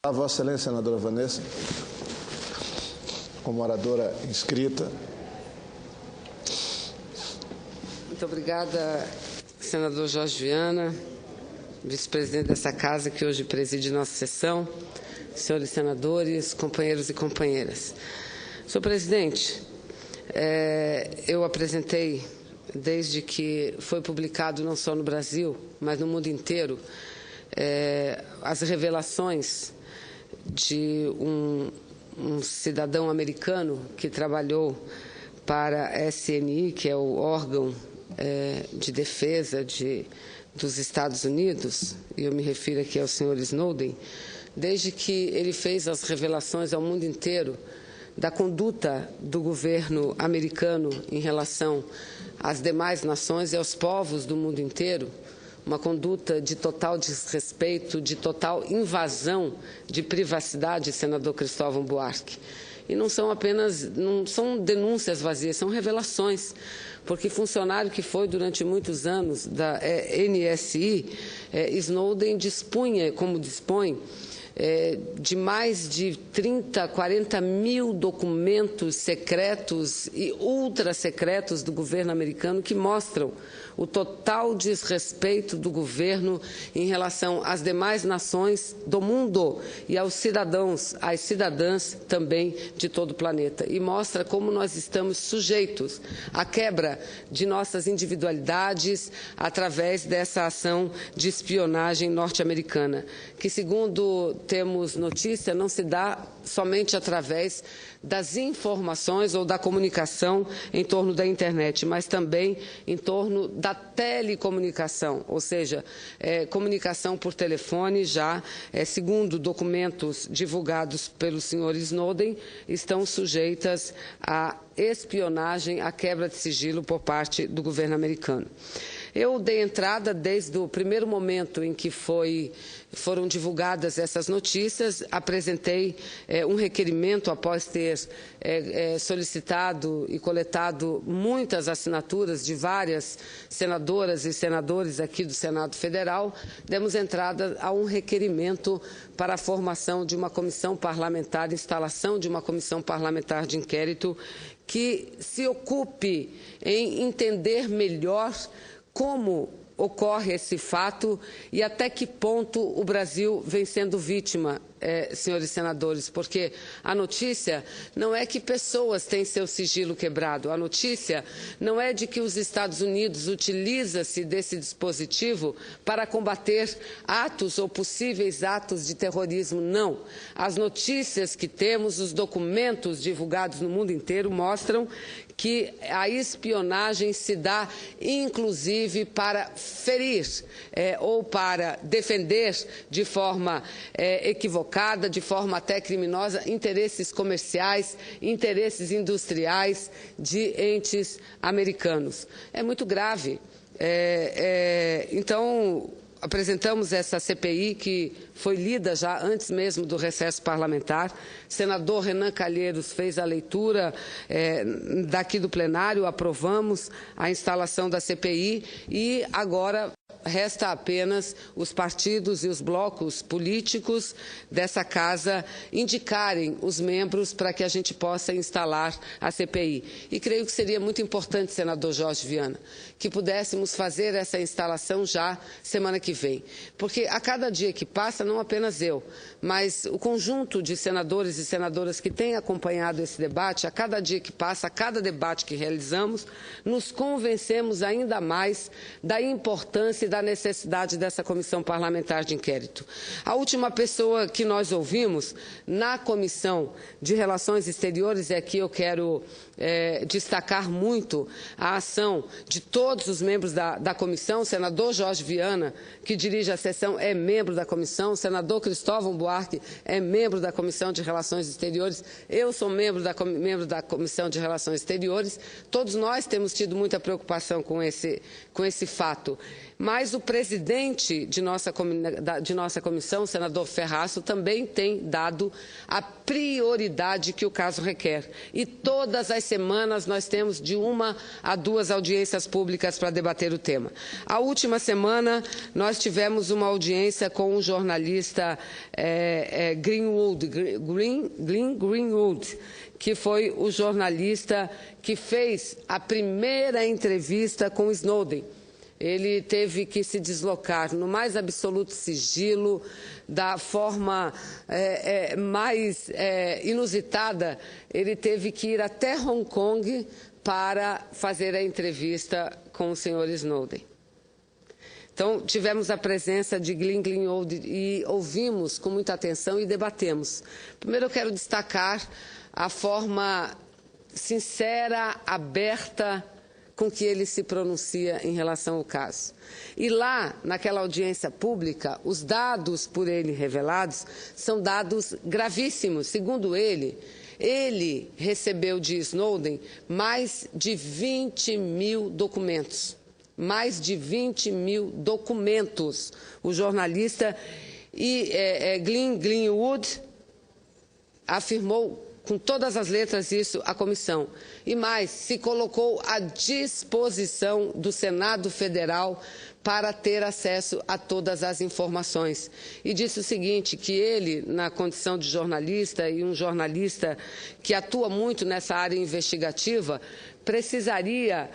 A Vossa Excelência, senadora Vanessa, como oradora inscrita. Muito obrigada, senador Jorge Viana, vice-presidente dessa casa que hoje preside nossa sessão, senhores senadores, companheiros e companheiras. Senhor presidente, eu apresentei, desde que foi publicado não só no Brasil, mas no mundo inteiro, as revelações de um cidadão americano que trabalhou para a SNI, que é o órgão de defesa dos Estados Unidos, e eu me refiro aqui ao senhor Snowden, desde que ele fez as revelações ao mundo inteiro da conduta do governo americano em relação às demais nações e aos povos do mundo inteiro, uma conduta de total desrespeito, de total invasão de privacidade, senador Cristóvão Buarque. E não são denúncias vazias, são revelações, porque funcionário que foi durante muitos anos da NSI, Snowden dispunha, como dispõe, de mais de 30, 40 mil documentos secretos e ultra-secretos do governo americano que mostram o total desrespeito do governo em relação às demais nações do mundo e aos cidadãos, às cidadãs também de todo o planeta. E mostra como nós estamos sujeitos à quebra de nossas individualidades através dessa ação de espionagem norte-americana, que, segundo temos notícia, não se dá somente através das informações ou da comunicação em torno da internet, mas também em torno da telecomunicação, ou seja, comunicação por telefone já, segundo documentos divulgados pelo senhor Snowden, estão sujeitas à espionagem, à quebra de sigilo por parte do governo americano. Eu dei entrada desde o primeiro momento em que foram divulgadas essas notícias, apresentei um requerimento após ter solicitado e coletado muitas assinaturas de várias senadoras e senadores aqui do Senado Federal, demos entrada a um requerimento para a formação de uma comissão parlamentar, instalação de uma comissão parlamentar de inquérito que se ocupe em entender melhor como ocorre esse fato e até que ponto o Brasil vem sendo vítima, senhores senadores, porque a notícia não é que pessoas têm seu sigilo quebrado, a notícia não é de que os Estados Unidos utiliza-se desse dispositivo para combater atos ou possíveis atos de terrorismo, não. As notícias que temos, os documentos divulgados no mundo inteiro mostram que a espionagem se dá, inclusive, para ferir ou para defender de forma equivocada, de forma até criminosa, interesses comerciais, interesses industriais de entes americanos. É muito grave. Então, apresentamos essa CPI que foi lida já antes mesmo do recesso parlamentar. O senador Renan Calheiros fez a leitura daqui do plenário, aprovamos a instalação da CPI e agora resta apenas os partidos e os blocos políticos dessa casa indicarem os membros para que a gente possa instalar a CPI. E creio que seria muito importante, senador Jorge Viana, que pudéssemos fazer essa instalação já semana que vem. Porque a cada dia que passa, não apenas eu, mas o conjunto de senadores e senadoras que têm acompanhado esse debate, a cada dia que passa, a cada debate que realizamos, nos convencemos ainda mais da importância e da necessidade dessa comissão parlamentar de inquérito. A última pessoa que nós ouvimos na Comissão de Relações Exteriores, e aqui eu quero destacar muito a ação de todos os membros da comissão, o senador Jorge Viana, que dirige a sessão, é membro da comissão, o senador Cristóvão Buarque é membro da Comissão de Relações Exteriores, eu sou membro da Comissão de Relações Exteriores, todos nós temos tido muita preocupação com esse fato. Mas mas o presidente de nossa comissão, o senador Ferraço, também tem dado a prioridade que o caso requer. E todas as semanas nós temos de 1 a 2 audiências públicas para debater o tema. A última semana nós tivemos uma audiência com o jornalista Greenwood, que foi o jornalista que fez a primeira entrevista com Snowden. Ele teve que se deslocar no mais absoluto sigilo, da forma mais inusitada. Ele teve que ir até Hong Kong para fazer a entrevista com o senhor Snowden. Então, tivemos a presença de Greenwood e ouvimos com muita atenção e debatemos. Primeiro, eu quero destacar a forma sincera, aberta, com que ele se pronuncia em relação ao caso. E lá, naquela audiência pública, os dados por ele revelados são dados gravíssimos. Segundo ele recebeu de Snowden mais de 20 mil documentos. Mais de 20 mil documentos. O jornalista Greenwood afirmou com todas as letras isso à comissão. E mais, se colocou à disposição do Senado Federal para ter acesso a todas as informações. E disse o seguinte, que ele, na condição de jornalista e um jornalista que atua muito nessa área investigativa, precisaria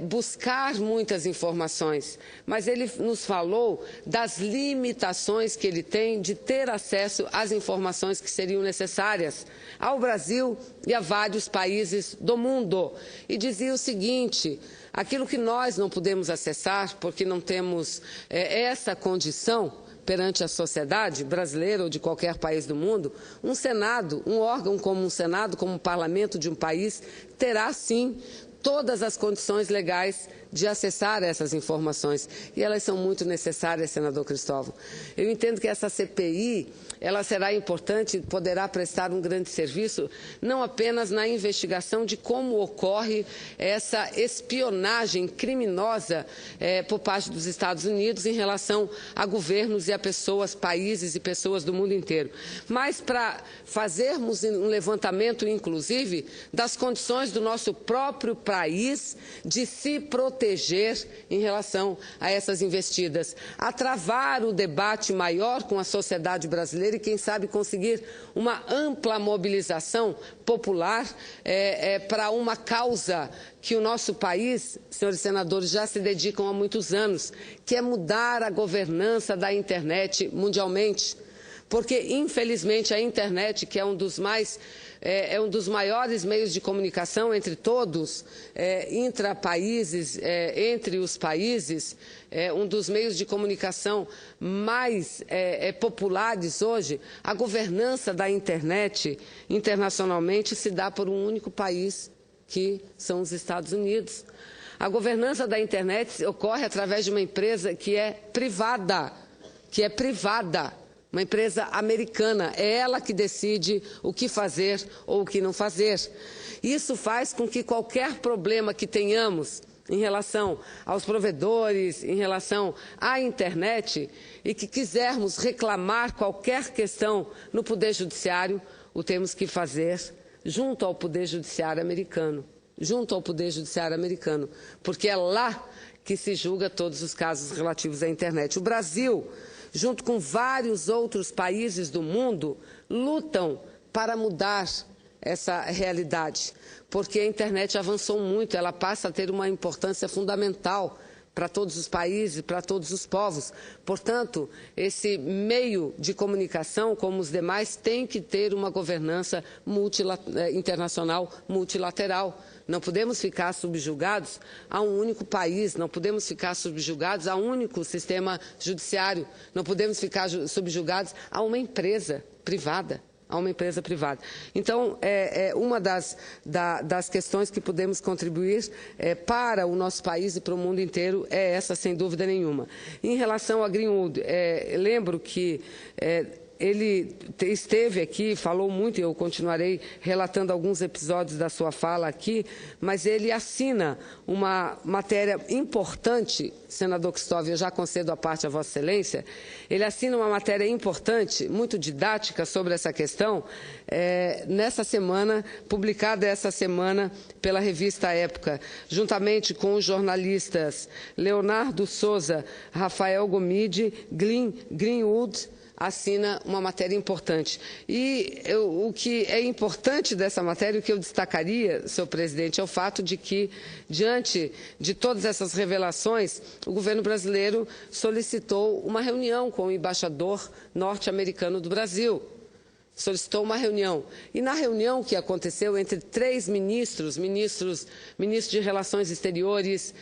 buscar muitas informações, mas ele nos falou das limitações que ele tem de ter acesso às informações que seriam necessárias ao Brasil e a vários países do mundo. E dizia o seguinte, aquilo que nós não podemos acessar, porque não temos essa condição perante a sociedade brasileira ou de qualquer país do mundo, um Senado, um órgão como um Senado, como um parlamento de um país, terá sim todas as condições legais de acessar essas informações. E elas são muito necessárias, senador Cristóvão. Eu entendo que essa CPI, ela será importante, poderá prestar um grande serviço, não apenas na investigação de como ocorre essa espionagem criminosa por parte dos Estados Unidos em relação a governos e a pessoas, países e pessoas do mundo inteiro, mas para fazermos um levantamento, inclusive, das condições do nosso próprio país de se proteger em relação a essas investidas, a travar o debate maior com a sociedade brasileira e, quem sabe, conseguir uma ampla mobilização popular para uma causa que o nosso país, senhores senadores, já se dedicam há muitos anos, que é mudar a governança da internet mundialmente. Porque, infelizmente, a internet, que é um dos maiores meios de comunicação entre todos, intrapaíses, entre os países, um dos meios de comunicação mais populares hoje, a governança da internet internacionalmente se dá por um único país, que são os Estados Unidos. A governança da internet ocorre através de uma empresa que é privada, uma empresa americana. É ela que decide o que fazer ou o que não fazer. Isso faz com que qualquer problema que tenhamos em relação aos provedores, em relação à internet, e que quisermos reclamar qualquer questão no Poder Judiciário, o temos que fazer junto ao Poder Judiciário americano. Porque é lá que se julga todos os casos relativos à internet. O Brasil, junto com vários outros países do mundo, lutam para mudar essa realidade, porque a internet avançou muito, ela passa a ter uma importância fundamental para todos os países, para todos os povos. Portanto, esse meio de comunicação, como os demais, tem que ter uma governança internacional multilateral. Não podemos ficar subjugados a um único país, não podemos ficar subjugados a um único sistema judiciário, não podemos ficar subjugados a uma empresa privada. Então, uma das questões que podemos contribuir para o nosso país e para o mundo inteiro é essa, sem dúvida nenhuma. Em relação a Greenwood, lembro que ele esteve aqui, falou muito, e eu continuarei relatando alguns episódios da sua fala aqui, mas ele assina uma matéria importante, senador Cristóvão, eu já concedo a parte a Vossa Excelência, ele assina uma matéria importante, muito didática sobre essa questão, nessa semana, publicada essa semana pela revista Época, juntamente com os jornalistas Leonardo Souza, Rafael Gomide, Greenwood, assina uma matéria importante. E o que é importante dessa matéria, o que eu destacaria, senhor presidente, é o fato de que, diante de todas essas revelações, o governo brasileiro solicitou uma reunião com o embaixador norte-americano do Brasil. Solicitou uma reunião. E na reunião que aconteceu entre 3 ministro de Relações Exteriores,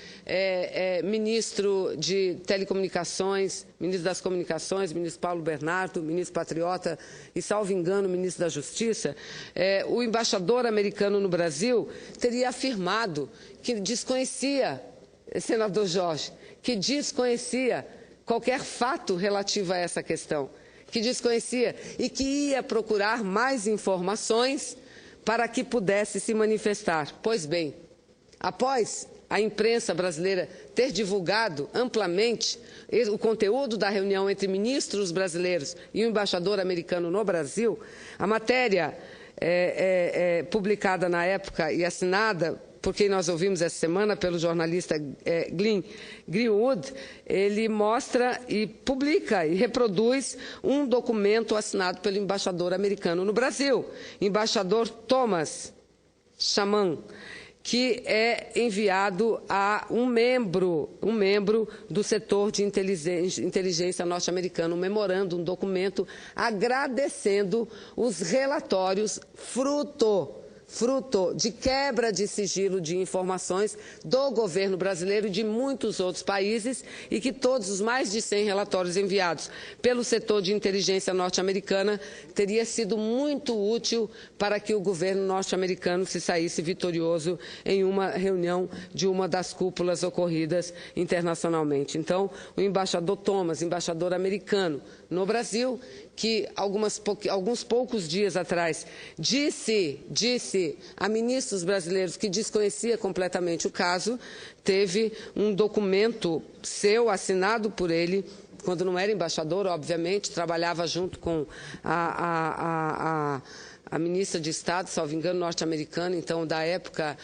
ministro de Telecomunicações, ministro das Comunicações, ministro Paulo Bernardo, ministro Patriota e, salvo engano, ministro da Justiça, o embaixador americano no Brasil teria afirmado que desconhecia, senador Jorge, que desconhecia qualquer fato relativo a essa questão, que desconhecia e que ia procurar mais informações para que pudesse se manifestar. Pois bem, após a imprensa brasileira ter divulgado amplamente o conteúdo da reunião entre ministros brasileiros e o embaixador americano no Brasil, a matéria publicada na época e assinada por quem nós ouvimos essa semana, pelo jornalista Greenwood, ele mostra e publica e reproduz um documento assinado pelo embaixador americano no Brasil, embaixador Thomas Shaman, que é enviado a um membro do setor de inteligência norte-americano, um memorando, um documento agradecendo os relatórios fruto de quebra de sigilo de informações do governo brasileiro e de muitos outros países, e que todos os mais de 100 relatórios enviados pelo setor de inteligência norte-americana teria sido muito útil para que o governo norte-americano se saísse vitorioso em uma reunião de uma das cúpulas ocorridas internacionalmente. Então, o embaixador Thomas, embaixador americano no Brasil, que alguns poucos dias atrás disse a ministros brasileiros que desconhecia completamente o caso, teve um documento seu, assinado por ele, quando não era embaixador, obviamente, trabalhava junto com a ministra de Estado, salvo engano, norte-americana, então, da época,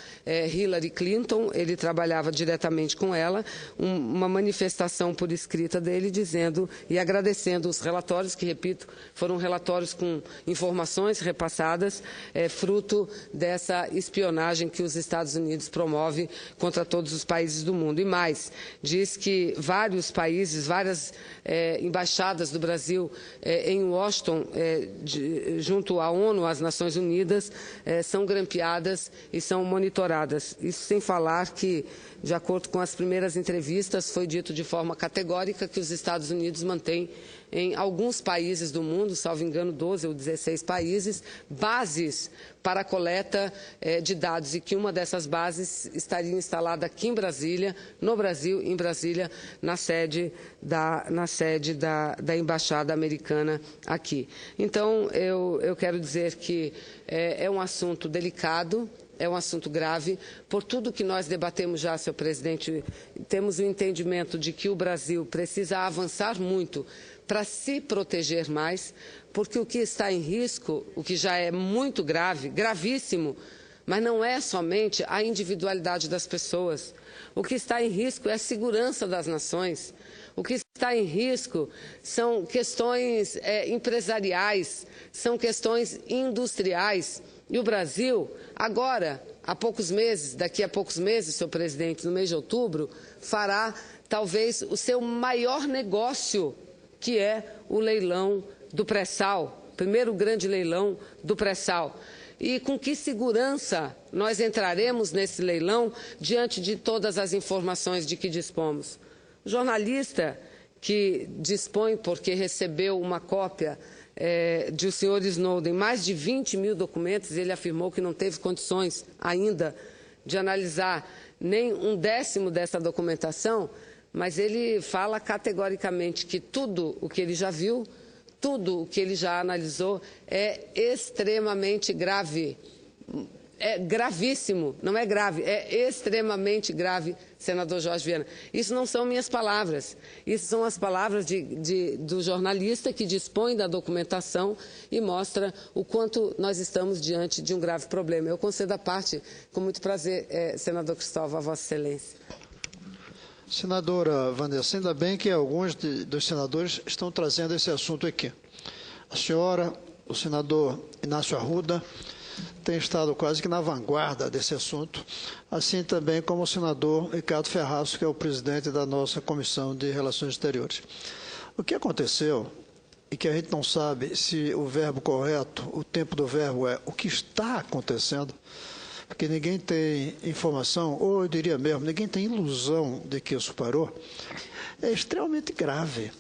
Hillary Clinton, ele trabalhava diretamente com ela, uma manifestação por escrita dele, dizendo e agradecendo os relatórios, que, repito, foram relatórios com informações repassadas, fruto dessa espionagem que os Estados Unidos promove contra todos os países do mundo. E mais, diz que vários países, várias embaixadas do Brasil em Washington, junto à ONU, às Nações Unidas, são grampeadas e são monitoradas. Isso sem falar que, de acordo com as primeiras entrevistas, foi dito de forma categórica que os Estados Unidos mantêm em alguns países do mundo, salvo engano 12 ou 16 países, bases para a coleta de dados, e que uma dessas bases estaria instalada aqui em Brasília, no Brasil, em Brasília, na sede da Embaixada Americana aqui. Então, eu quero dizer que é um assunto delicado, é um assunto grave. Por tudo que nós debatemos já, senhor presidente, temos o entendimento de que o Brasil precisa avançar muito para se proteger mais, porque o que está em risco, o que já é muito grave, gravíssimo, mas não é somente a individualidade das pessoas. O que está em risco é a segurança das nações. O que está em risco são questões empresariais, são questões industriais. E o Brasil, agora, daqui a poucos meses, senhor presidente, no mês de outubro, fará talvez o seu maior negócio, que é o leilão do pré-sal, primeiro grande leilão do pré-sal. E com que segurança nós entraremos nesse leilão diante de todas as informações de que dispomos? O jornalista que dispõe, porque recebeu uma cópia de o senhor Snowden, mais de 20 mil documentos, ele afirmou que não teve condições ainda de analisar nem 1/10 dessa documentação, mas ele fala categoricamente que tudo o que ele já viu, tudo o que ele já analisou é extremamente grave. É gravíssimo, não é grave, é extremamente grave, senador Jorge Viana. Isso não são minhas palavras, isso são as palavras do jornalista que dispõe da documentação e mostra o quanto nós estamos diante de um grave problema. Eu concedo a parte, com muito prazer, senador Cristóvão, a Vossa Excelência. Senadora Vanessa, ainda bem que alguns dos senadores estão trazendo esse assunto aqui. A senhora, o senador Inácio Arruda, tem estado quase que na vanguarda desse assunto, assim também como o senador Ricardo Ferraço, que é o presidente da nossa Comissão de Relações Exteriores. O que aconteceu, e que a gente não sabe se o verbo correto, o tempo do verbo é o que está acontecendo, porque ninguém tem informação, ou eu diria mesmo, ninguém tem ilusão de que isso parou, é extremamente grave.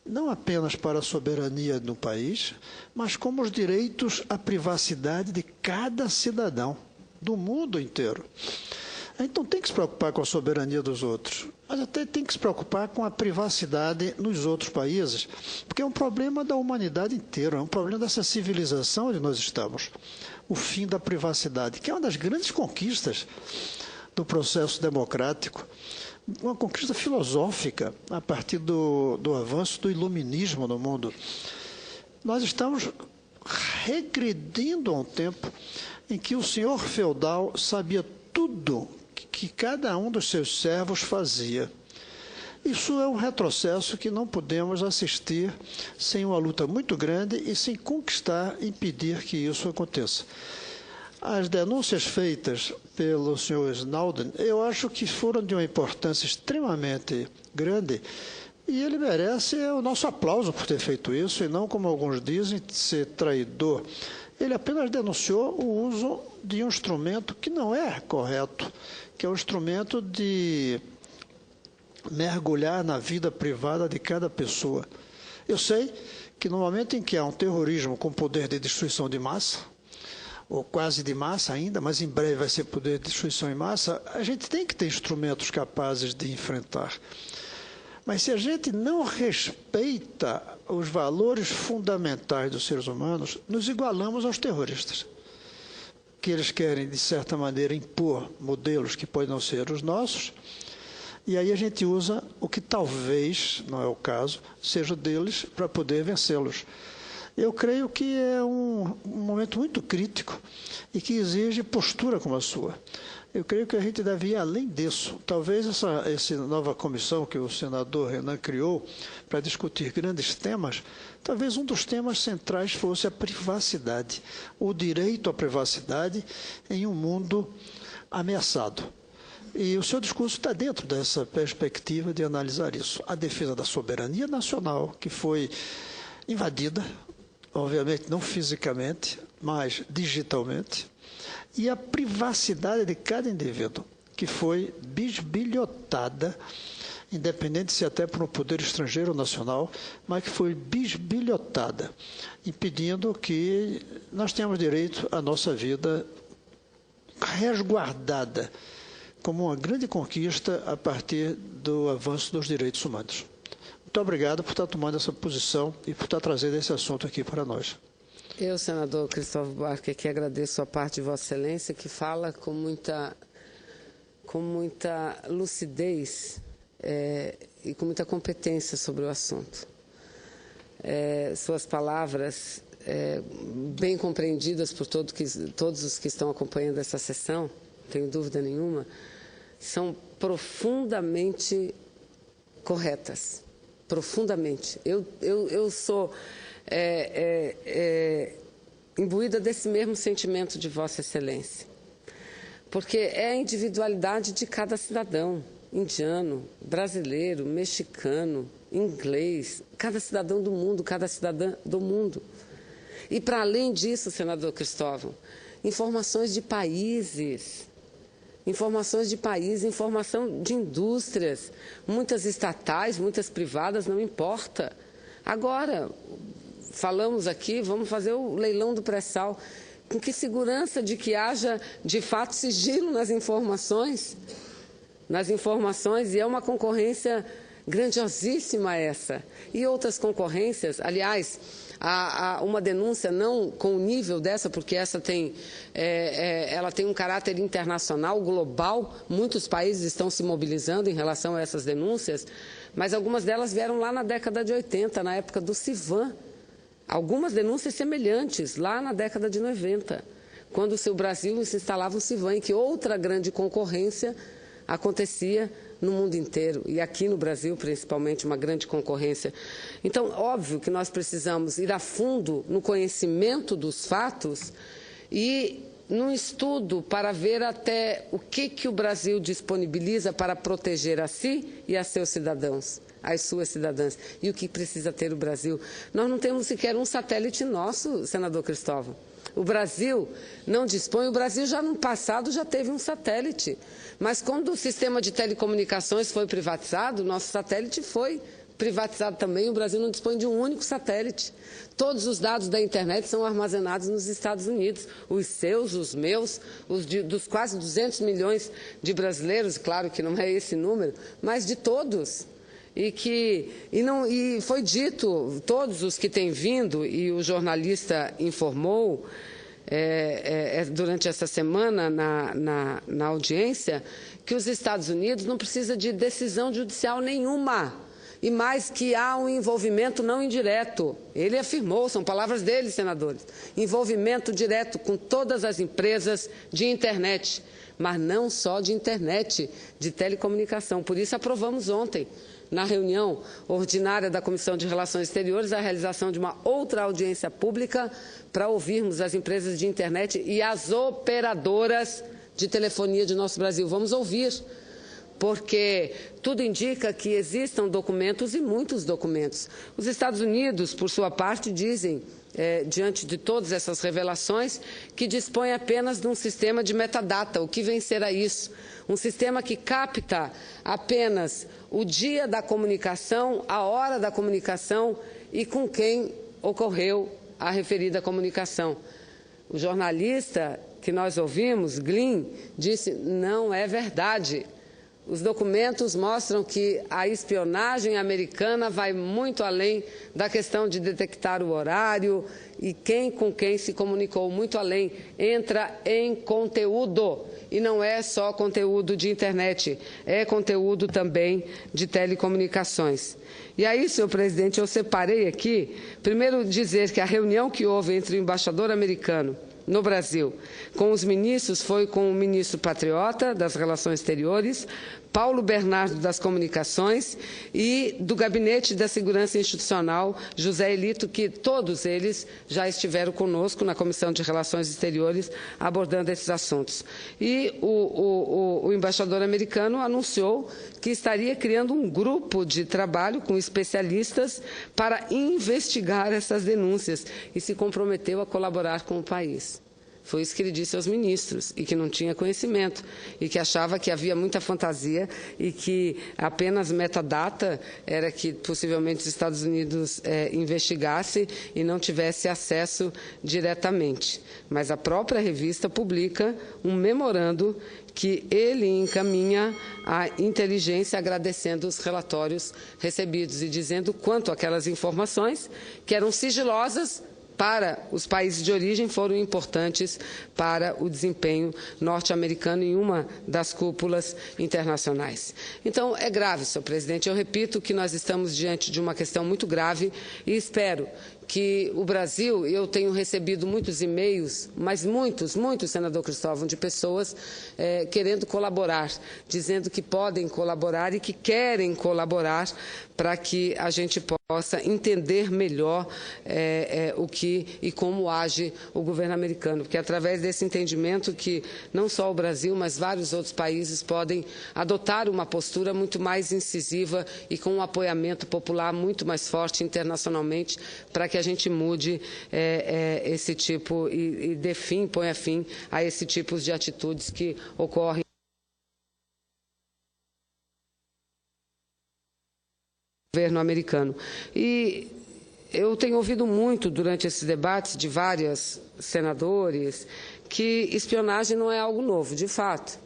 Não apenas para a soberania do país, mas como os direitos à privacidade de cada cidadão do mundo inteiro. A gente não tem que se preocupar com a soberania dos outros, mas até tem que se preocupar com a privacidade nos outros países, porque é um problema da humanidade inteira, é um problema dessa civilização onde nós estamos. O fim da privacidade, que é uma das grandes conquistas do processo democrático, uma conquista filosófica a partir do avanço do iluminismo no mundo. Nós estamos regredindo a um tempo em que o senhor feudal sabia tudo que cada um dos seus servos fazia. Isso é um retrocesso que não podemos assistir sem uma luta muito grande e sem conquistar, impedir que isso aconteça. As denúncias feitas pelo senhor Snowden, eu acho que foram de uma importância extremamente grande e ele merece o nosso aplauso por ter feito isso e não, como alguns dizem, ser traidor. Ele apenas denunciou o uso de um instrumento que não é correto, que é o instrumento de mergulhar na vida privada de cada pessoa. Eu sei que no momento em que há um terrorismo com poder de destruição de massa, ou quase de massa ainda, mas em breve vai ser poder de destruição em massa, a gente tem que ter instrumentos capazes de enfrentar. Mas se a gente não respeita os valores fundamentais dos seres humanos, nos igualamos aos terroristas, que eles querem, de certa maneira, impor modelos que podem não ser os nossos, e aí a gente usa o que talvez, não é o caso, seja deles para poder vencê-los. Eu creio que é um momento muito crítico e que exige postura como a sua. Eu creio que a gente deve ir além disso. Talvez essa nova comissão que o senador Renan criou para discutir grandes temas, talvez um dos temas centrais fosse a privacidade, o direito à privacidade em um mundo ameaçado. E o seu discurso está dentro dessa perspectiva de analisar isso. A defesa da soberania nacional, que foi invadida, obviamente não fisicamente, mas digitalmente, e a privacidade de cada indivíduo, que foi bisbilhotada, independente se até por um poder estrangeiro ou nacional, mas que foi bisbilhotada, impedindo que nós tenhamos direito à nossa vida resguardada, como uma grande conquista a partir do avanço dos direitos humanos. Muito obrigado por estar tomando essa posição e por estar trazendo esse assunto aqui para nós. Eu, senador Cristóvão Buarque, aqui agradeço a parte de Vossa Excelência, que fala com muita lucidez e com muita competência sobre o assunto. Suas palavras, bem compreendidas por todos os que estão acompanhando essa sessão, não tenho dúvida nenhuma, são profundamente corretas. Profundamente. Eu sou imbuída desse mesmo sentimento de Vossa Excelência, porque é a individualidade de cada cidadão, indiano, brasileiro, mexicano, inglês, cada cidadão do mundo, cada cidadã do mundo. E, para além disso, senador Cristóvão, informações de países, informação de indústrias, muitas estatais, muitas privadas, não importa. Agora, falamos aqui, vamos fazer o leilão do pré-sal. Com que segurança de que haja, de fato, sigilo nas informações? E é uma concorrência grandiosíssima essa. E outras concorrências, aliás, uma denúncia não com o nível dessa, porque essa ela tem um caráter internacional, global, muitos países estão se mobilizando em relação a essas denúncias, mas algumas delas vieram lá na década de 80, na época do CIVAM. Algumas denúncias semelhantes, lá na década de 90, quando o Brasil se instalava um CIVAM, em que outra grande concorrência acontecia no mundo inteiro, e aqui no Brasil, principalmente, uma grande concorrência. Então, óbvio que nós precisamos ir a fundo no conhecimento dos fatos e num estudo para ver até o que o Brasil disponibiliza para proteger a si e a seus cidadãos, as suas cidadãs, e o que precisa ter o Brasil. Nós não temos sequer um satélite nosso, senador Cristóvão. O Brasil não dispõe, o Brasil já no passado já teve um satélite, mas quando o sistema de telecomunicações foi privatizado, o nosso satélite foi privatizado também, o Brasil não dispõe de um único satélite. Todos os dados da internet são armazenados nos Estados Unidos, os seus, os meus, dos quase 200 milhões de brasileiros, claro que não é esse número, mas de todos. E foi dito, todos os que têm vindo, e o jornalista informou durante essa semana na audiência, que os Estados Unidos não precisam de decisão judicial nenhuma, e mais que há um envolvimento não indireto. Ele afirmou, são palavras dele, senadores, envolvimento direto com todas as empresas de internet, mas não só de internet, de telecomunicação. Por isso aprovamos ontem, na reunião ordinária da Comissão de Relações Exteriores, a realização de uma outra audiência pública para ouvirmos as empresas de internet e as operadoras de telefonia de nosso Brasil. Vamos ouvir, porque tudo indica que existam documentos e muitos documentos. Os Estados Unidos, por sua parte, dizem, diante de todas essas revelações, que dispõe apenas de um sistema de metadata. O que vencerá isso? Um sistema que capta apenas o dia da comunicação, a hora da comunicação e com quem ocorreu a referida comunicação. O jornalista que nós ouvimos, Glynn, disse: não é verdade. Os documentos mostram que a espionagem americana vai muito além da questão de detectar o horário e com quem se comunicou, muito além, entra em conteúdo. E não é só conteúdo de internet, é conteúdo também de telecomunicações. E aí, senhor presidente, eu separei aqui, primeiro dizer que a reunião que houve entre o embaixador americano no Brasil com os ministros foi com o ministro Patriota, das Relações Exteriores, Paulo Bernardo, das Comunicações, e do Gabinete da Segurança Institucional, José Elito, que todos eles já estiveram conosco na Comissão de Relações Exteriores abordando esses assuntos. E o embaixador americano anunciou que estaria criando um grupo de trabalho com especialistas para investigar essas denúncias e se comprometeu a colaborar com o país. Foi isso que ele disse aos ministros, e que não tinha conhecimento, e que achava que havia muita fantasia e que apenas metadata era que possivelmente os Estados Unidos investigasse e não tivesse acesso diretamente. Mas a própria revista publica um memorando que ele encaminha à inteligência, agradecendo os relatórios recebidos e dizendo quanto aquelas informações, que eram sigilosas para os países de origem, foram importantes para o desempenho norte-americano em uma das cúpulas internacionais. Então, é grave, senhor presidente. Eu repito que nós estamos diante de uma questão muito grave e espero que o Brasil, eu tenho recebido muitos e-mails, mas muitos, senador Cristóvão, de pessoas querendo colaborar, dizendo que podem colaborar e que querem colaborar para que a gente possa entender melhor o que e como age o governo americano, porque é através desse entendimento que não só o Brasil, mas vários outros países podem adotar uma postura muito mais incisiva e com um apoiamento popular muito mais forte internacionalmente, para que a gente mude esse tipo e dê fim, ponha fim a esse tipo de atitudes que ocorrem no governo americano. E eu tenho ouvido muito durante esses debates de vários senadores que espionagem não é algo novo, de fato.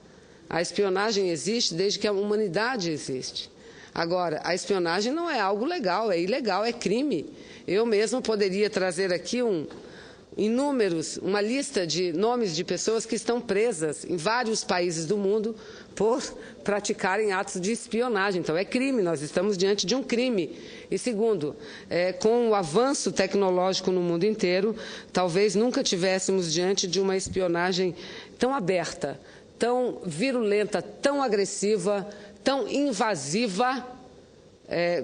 A espionagem existe desde que a humanidade existe. Agora, a espionagem não é algo legal, é ilegal, é crime. Eu mesmo poderia trazer aqui uma lista de nomes de pessoas que estão presas em vários países do mundo por praticarem atos de espionagem. Então, é crime, nós estamos diante de um crime. E segundo, com o avanço tecnológico no mundo inteiro, talvez nunca tivéssemos diante de uma espionagem tão aberta, tão virulenta, tão agressiva, tão invasiva,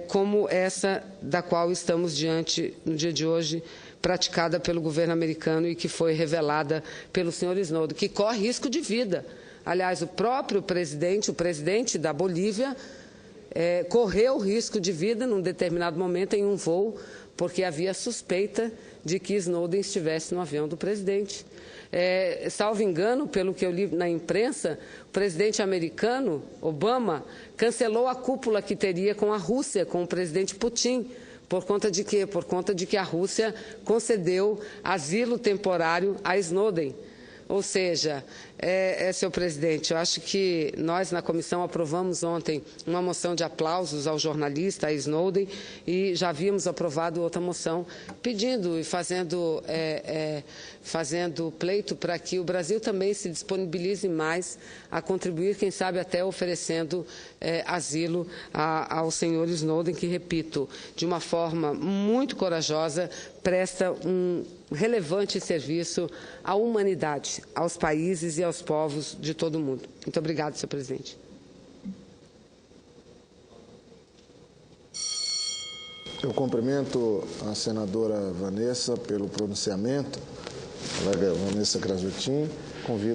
como essa da qual estamos diante no dia de hoje, praticada pelo governo americano e que foi revelada pelo senhor Snowden, que corre risco de vida. Aliás, o próprio presidente, o presidente da Bolívia, correu risco de vida num determinado momento em um voo, porque havia suspeita de que Snowden estivesse no avião do presidente. Salvo engano, pelo que eu li na imprensa, o presidente americano, Obama, cancelou a cúpula que teria com a Rússia, com o presidente Putin. Por conta de quê? Por conta de que a Rússia concedeu asilo temporário a Snowden. Ou seja, senhor presidente, eu acho que nós na comissão aprovamos ontem uma moção de aplausos ao jornalista, a Snowden, e já havíamos aprovado outra moção pedindo e fazendo pleito para que o Brasil também se disponibilize mais a contribuir, quem sabe até oferecendo asilo ao senhor Snowden, que, repito, de uma forma muito corajosa, presta um relevante serviço à humanidade, aos países e aos povos de todo o mundo. Muito obrigada, senhor presidente. Eu cumprimento a senadora Vanessa pelo pronunciamento, colega Vanessa Krasuttin, convido